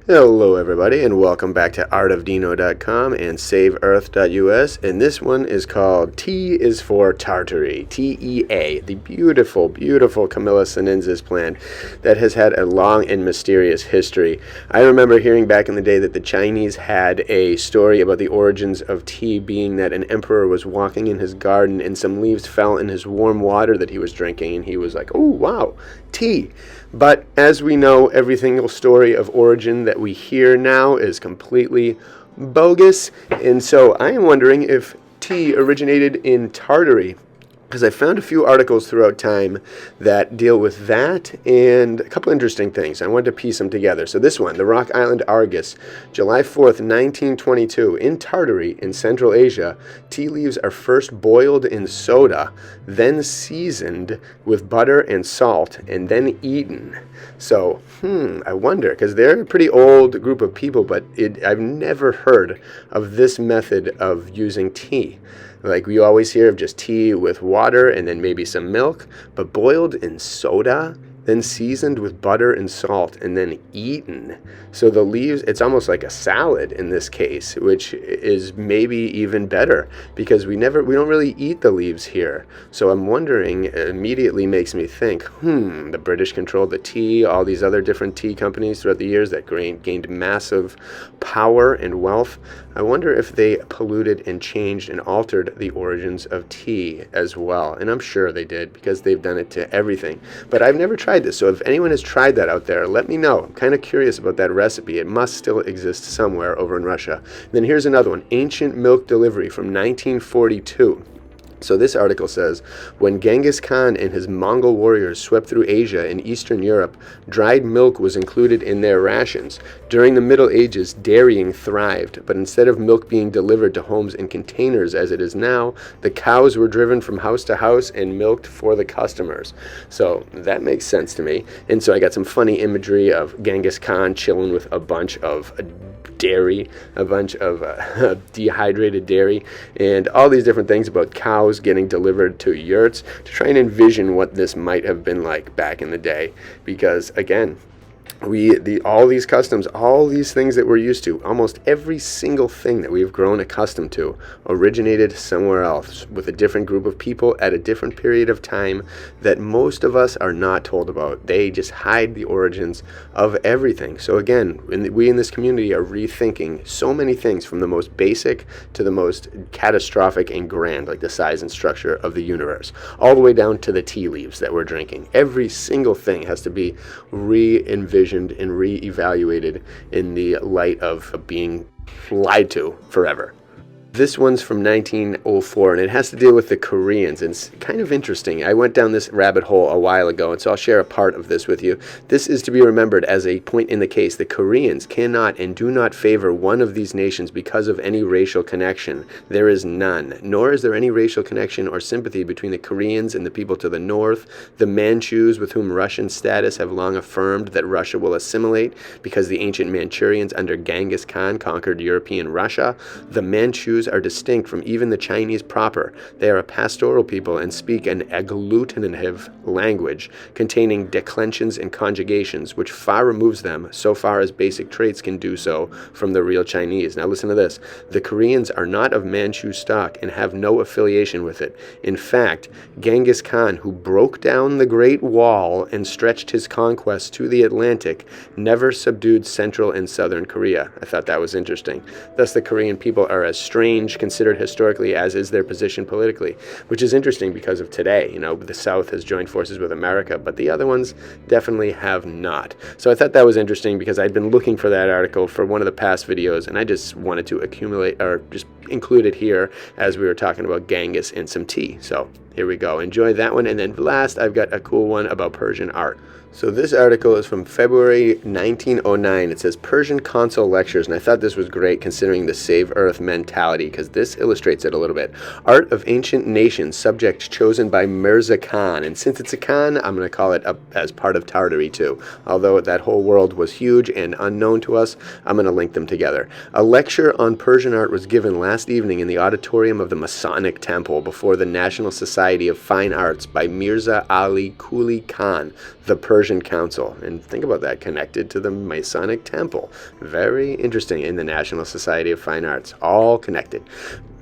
Hello everybody and welcome back to artofdino.com and saveearth.us, and this one is called T is for Tartary, T-E-A, the beautiful, beautiful Camilla sinensis plant that has had a long and mysterious history. I remember hearing back in the day that the Chinese had a story about the origins of tea being that an emperor was walking in his garden and some leaves fell in his warm water that he was drinking, and he was like, oh wow, tea. But as we know, every single story of origin that we hear now is completely bogus. And so I am wondering if tea originated in Tartary, because I found a few articles throughout time that deal with that and a couple interesting things. I wanted to piece them together. So this one, the Rock Island Argus, July 4th, 1922. In Tartary, in Central Asia, tea leaves are first boiled in soda, then seasoned with butter and salt, and then eaten. So, I wonder, because they're a pretty old group of people, but I've never heard of this method of using tea. Like we always hear of just tea with water and then maybe some milk, but boiled in soda, then seasoned with butter and salt, and then eaten. So the leaves, it's almost like a salad in this case, which is maybe even better because we don't really eat the leaves here. So I'm wondering, it immediately makes me think, the British controlled the tea, all these other different tea companies throughout the years that gained massive power and wealth. I wonder if they polluted and changed and altered the origins of tea as well. And I'm sure they did because they've done it to everything. But I've never tried this, so if anyone has tried that out there, let me know. I'm kind of curious about that recipe. It must still exist somewhere over in Russia. Then here's another one, Ancient Milk Delivery from 1942. So this article says, when Genghis Khan and his Mongol warriors swept through Asia and Eastern Europe, dried milk was included in their rations. During the Middle Ages, dairying thrived, but instead of milk being delivered to homes in containers as it is now, the cows were driven from house to house and milked for the customers. So that makes sense to me. And so I got some funny imagery of Genghis Khan chilling with a bunch of dairy, a bunch of dehydrated dairy, and all these different things about cows getting delivered to yurts, to try and envision what this might have been like back in the day. Because again, all these customs, all these things that we're used to, almost every single thing that we've grown accustomed to originated somewhere else with a different group of people at a different period of time that most of us are not told about. They just hide the origins of everything. So again, we in this community are rethinking so many things, from the most basic to the most catastrophic and grand, like the size and structure of the universe, all the way down to the tea leaves that we're drinking. Every single thing has to be re-envisioned and re-evaluated in the light of being lied to forever. This one's from 1904, and it has to deal with the Koreans, and it's kind of interesting. I went down this rabbit hole a while ago, and so I'll share a part of this with you. This is to be remembered as a point in the case. The Koreans cannot and do not favor one of these nations because of any racial connection. There is none, nor is there any racial connection or sympathy between the Koreans and the people to the north, the Manchus, with whom Russian status have long affirmed that Russia will assimilate because the ancient Manchurians under Genghis Khan conquered European Russia. The Manchus are distinct from even the Chinese proper. They are a pastoral people and speak an agglutinative language containing declensions and conjugations, which far removes them, so far as basic traits can do so, from the real Chinese. Now listen to this. The Koreans are not of Manchu stock and have no affiliation with it. In fact, Genghis Khan, who broke down the Great Wall and stretched his conquests to the Atlantic, never subdued Central and Southern Korea. I thought that was interesting. Thus the Korean people are as strange considered historically as is their position politically, which is interesting because of today. You know, the South has joined forces with America, but the other ones definitely have not. So I thought that was interesting because I'd been looking for that article for one of the past videos, and I just wanted to accumulate or just include it here as we were talking about Genghis and some tea. So here we go. Enjoy that one. And then last, I've got a cool one about Persian art. So this article is from February 1909. It says Persian Consul Lectures, and I thought this was great considering the Save Earth mentality, because this illustrates it a little bit. Art of Ancient Nations, subject chosen by Mirza Khan, and since it's a Khan, I'm going to call it as part of Tartary too. Although that whole world was huge and unknown to us, I'm going to link them together. A lecture on Persian art was given last evening in the auditorium of the Masonic Temple before the National Society of Fine Arts by Mirza Ali Kuli Khan, the Persian Persian council. And think about that, connected to the Masonic Temple. Very interesting, in the National Society of Fine Arts. All connected,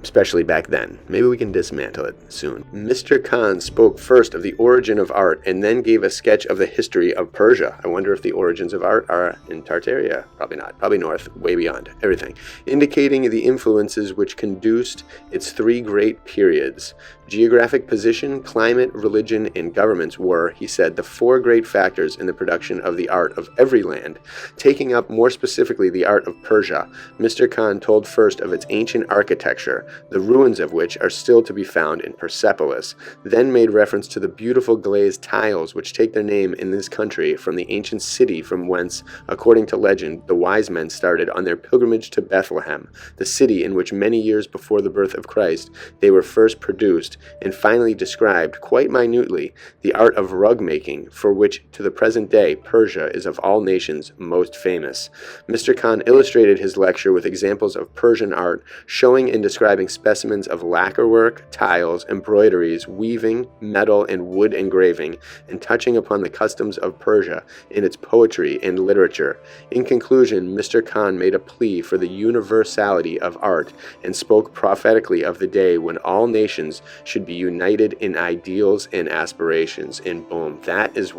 especially back then. Maybe we can dismantle it soon. Mr. Khan spoke first of the origin of art and then gave a sketch of the history of Persia. I wonder if the origins of art are in Tartaria. Probably not. Probably north, way beyond everything. Indicating the influences which conduced its three great periods. Geographic position, climate, religion, and governments were, he said, the four great factors in the production of the art of every land. Taking up more specifically the art of Persia, Mr. Khan told first of its ancient architecture, the ruins of which are still to be found in Persepolis, then made reference to the beautiful glazed tiles which take their name in this country from the ancient city from whence, according to legend, the wise men started on their pilgrimage to Bethlehem, the city in which many years before the birth of Christ they were first produced, and finally described quite minutely the art of rug making, for which to the present day Persia is of all nations most famous. Mr. Khan illustrated his lecture with examples of Persian art, showing and describing specimens of lacquer work, tiles, embroideries, weaving, metal and wood engraving, and touching upon the customs of Persia in its poetry and literature. In conclusion, Mr. Khan made a plea for the universality of art and spoke prophetically of the day when all nations should be united in ideals and aspirations. And boom, that is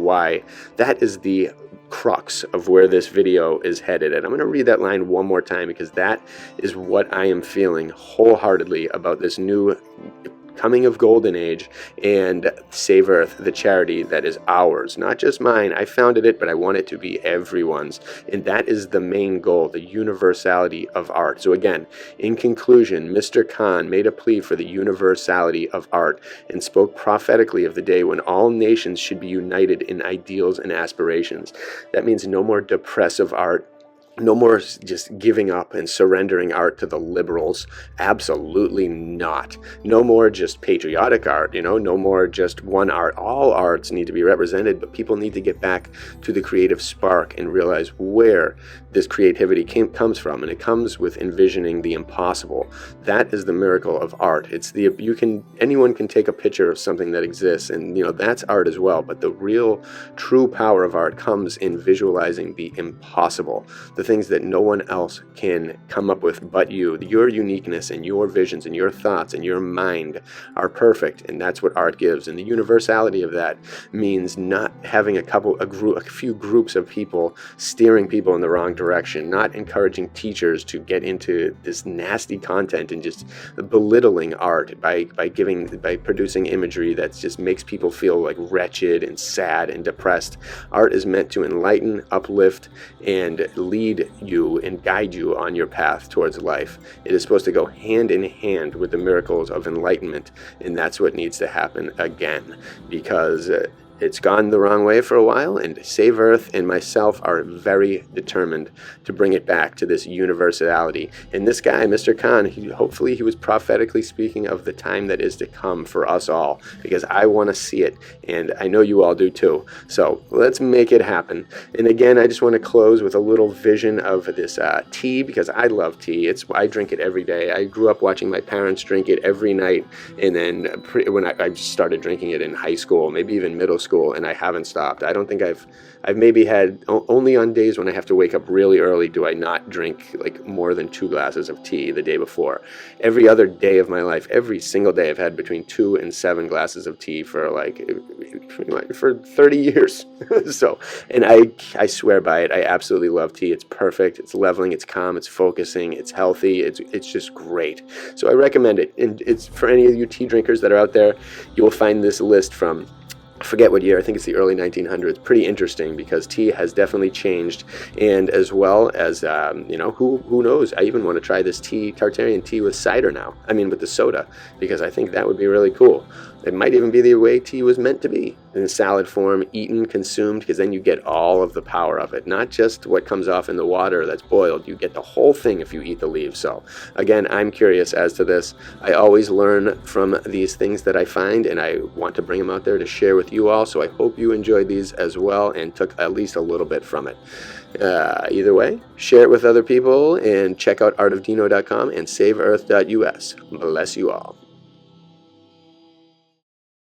the crux of where this video is headed. And I'm going to read that line one more time because that is what I am feeling wholeheartedly about this new coming of golden age and Save Earth, the charity that is ours, not just mine. I founded it, but I want it to be everyone's, and that is the main goal, the universality of art. So again, in conclusion, Mr. Khan made a plea for the universality of art and spoke prophetically of the day when all nations should be united in ideals and aspirations. That means no more depressive art. No more just giving up and surrendering art to the liberals. Absolutely not. No more just patriotic art, no more just one art. All arts need to be represented, but people need to get back to the creative spark and realize where this creativity comes from, and it comes with envisioning the impossible. That is the miracle of art. Anyone can take a picture of something that exists, and that's art as well, but the real true power of art comes in visualizing the impossible. The things that no one else can come up with but you. Your uniqueness and your visions and your thoughts and your mind are perfect, and that's what art gives. And the universality of that means not having a few groups of people steering people in the wrong direction, not encouraging teachers to get into this nasty content and just belittling art by producing imagery that just makes people feel like wretched and sad and depressed. Art is meant to enlighten, uplift, and lead you and guide you on your path towards life. It is supposed to go hand in hand with the miracles of enlightenment, and that's what needs to happen again, because it's gone the wrong way for a while, and Save Earth and myself are very determined to bring it back to this universality. And this guy, Mr. Khan, hopefully he was prophetically speaking of the time that is to come for us all, because I want to see it, and I know you all do too. So let's make it happen. And again, I just want to close with a little vision of this tea, because I love tea. I drink it every day. I grew up watching my parents drink it every night, and then when I started drinking it in high school, maybe even middle school, and I haven't stopped. I don't think I've maybe had, only on days when I have to wake up really early do I not drink like more than 2 glasses of tea the day before. Every other day of my life, every single day, I've had between 2 and 7 glasses of tea for 30 years. So, and I swear by it. I absolutely love tea. It's perfect. It's leveling. It's calm. It's focusing. It's healthy. It's just great. So I recommend it. And it's for any of you tea drinkers that are out there, you will find this list from, I forget what year, I think it's the early 1900s. Pretty interesting, because tea has definitely changed, and as well as, who knows, I even want to try this Tartarian tea with cider now. I mean with the soda, because I think that would be really cool. It might even be the way tea was meant to be, in salad form, eaten, consumed, because then you get all of the power of it. Not just what comes off in the water that's boiled. You get the whole thing if you eat the leaves. So, again, I'm curious as to this. I always learn from these things that I find, and I want to bring them out there to share with you all. So I hope you enjoyed these as well and took at least a little bit from it. Either way, share it with other people, and check out artofdino.com and saveearth.us. Bless you all.